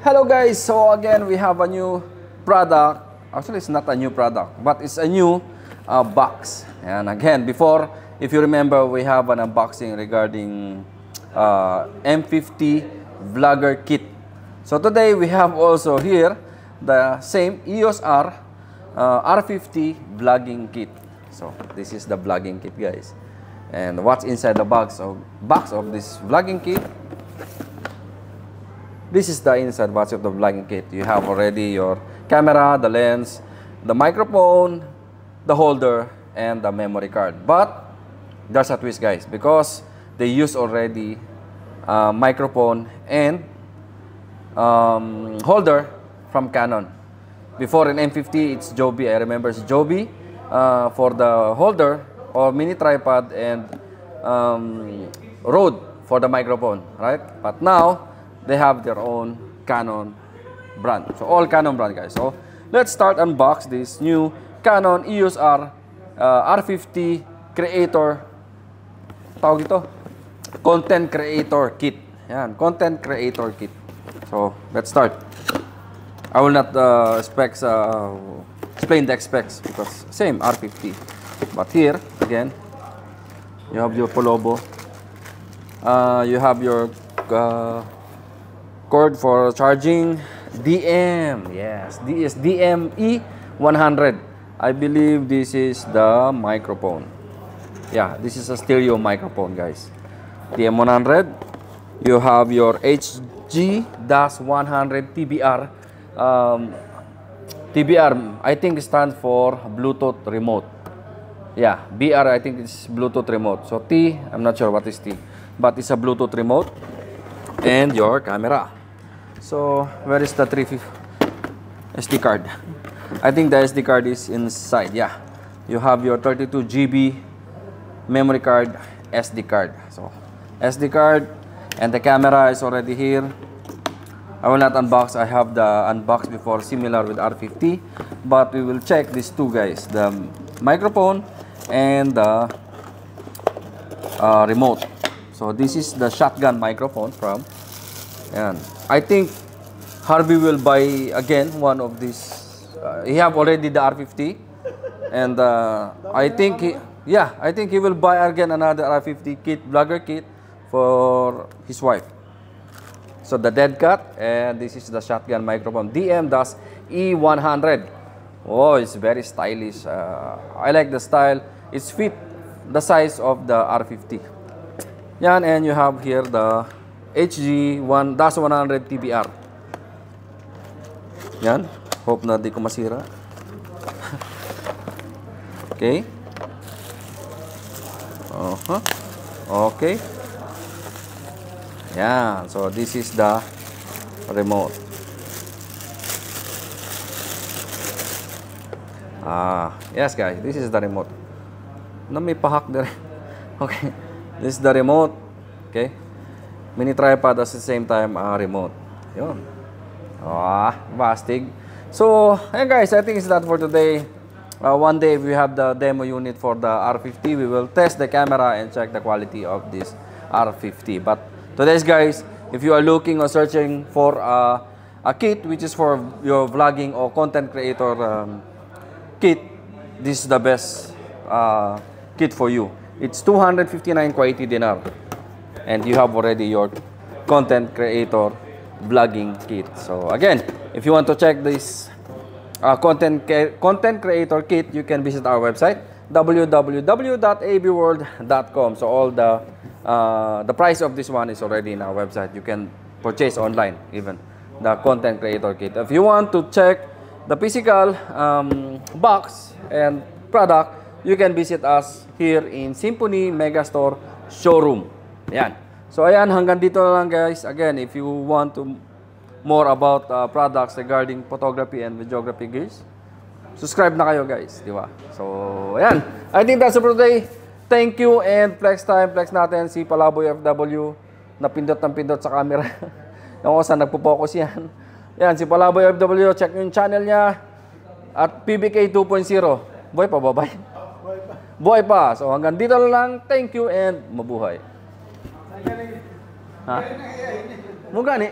Hello guys, so again we have a new product. Actually it's not a new product, but it's a new box. And again, before, if you remember, we have an unboxing regarding M50 Vlogger Kit. So today we have also here the same EOS R R50 Vlogging Kit. So this is the vlogging kit, guys. And what's inside the box of this vlogging kit? This is the inside box of the vlogging kit. You have already your camera, the lens, the microphone, the holder, and the memory card. But there's a twist, guys, because they use already microphone and holder from Canon. Before in M50, it's Joby. I remember it's Joby for the holder or mini tripod, and Rode for the microphone, right? But now they have their own Canon brand. So all Canon brand, guys. So let's start unbox this new Canon EOS R R50 Creator. Tawag ito, Content Creator Kit. Yan, Content Creator Kit. So let's start. I will not explain the specs because same R50. But here again, you have your polobo. You have your cord for charging. DM, yes, this is DM-E100. I believe this is the microphone. Yeah, this is a stereo microphone, guys. DM-100. You have your HG-100 TBR. TBR, I think, stands for Bluetooth remote. Yeah, BR, I think it's Bluetooth remote. So T, I'm not sure what is T, but it's a Bluetooth remote. And your camera. So where is the 350 SD card? I think the SD card is inside. Yeah, you have your 32 GB memory card, SD card. So SD card, and the camera is already here. I will not unbox. I have the unbox before, similar with R50, but we will check these two, guys, the microphone and the remote. So this is the shotgun microphone from, and I think Harvey will buy again one of these. He have already the R50, and I think he will buy again another R50 kit, vlogger kit, for his wife. So the dead cat, and this is the shotgun microphone, DM-E100. Oh, it's very stylish. I like the style. It's fit the size of the R50. Yan, and you have here the HG-100 TBR. Yan. Hope na di ko masira. Okay. Okay. Yeah, so this is the remote. Yes, guys, this is the remote. Na may pahak na rin. Okay, this is the remote. Okay, mini tripod at the same time remote. Yun. Bastig. So, hey guys, I think it's that for today. One day, if we have the demo unit for the R50, we will test the camera and check the quality of this R50. But today's, guys, if you are looking or searching for a kit which is for your vlogging or content creator kit, this is the best kit for you. It's 259 Kuwaiti dinar, and you have already your content creator vlogging kit. So again, if you want to check this content creator kit, you can visit our website, www.abworld.com. So all the price of this one is already in our website. You can purchase online even the content creator kit. If you want to check the physical box and product, you can visit us here in Symphony Megastore Showroom. Ayan. So ayan, hanggang dito na lang, guys. Again, if you want to more about products regarding photography and videography gears, subscribe na kayo, guys, di ba? So ayan, I think that's it for today. Thank you, and flex time, flex natin si Palaboy FW na pindot ng pindot sa camera. Yung osa, nagpo-focus yan. Yan, si Palaboy FW, check yung channel niya at PBK 2.0. Buhay pa, babay? Buhay pa. So hanggang dito lang. Thank you and mabuhay. Ha? Mugani.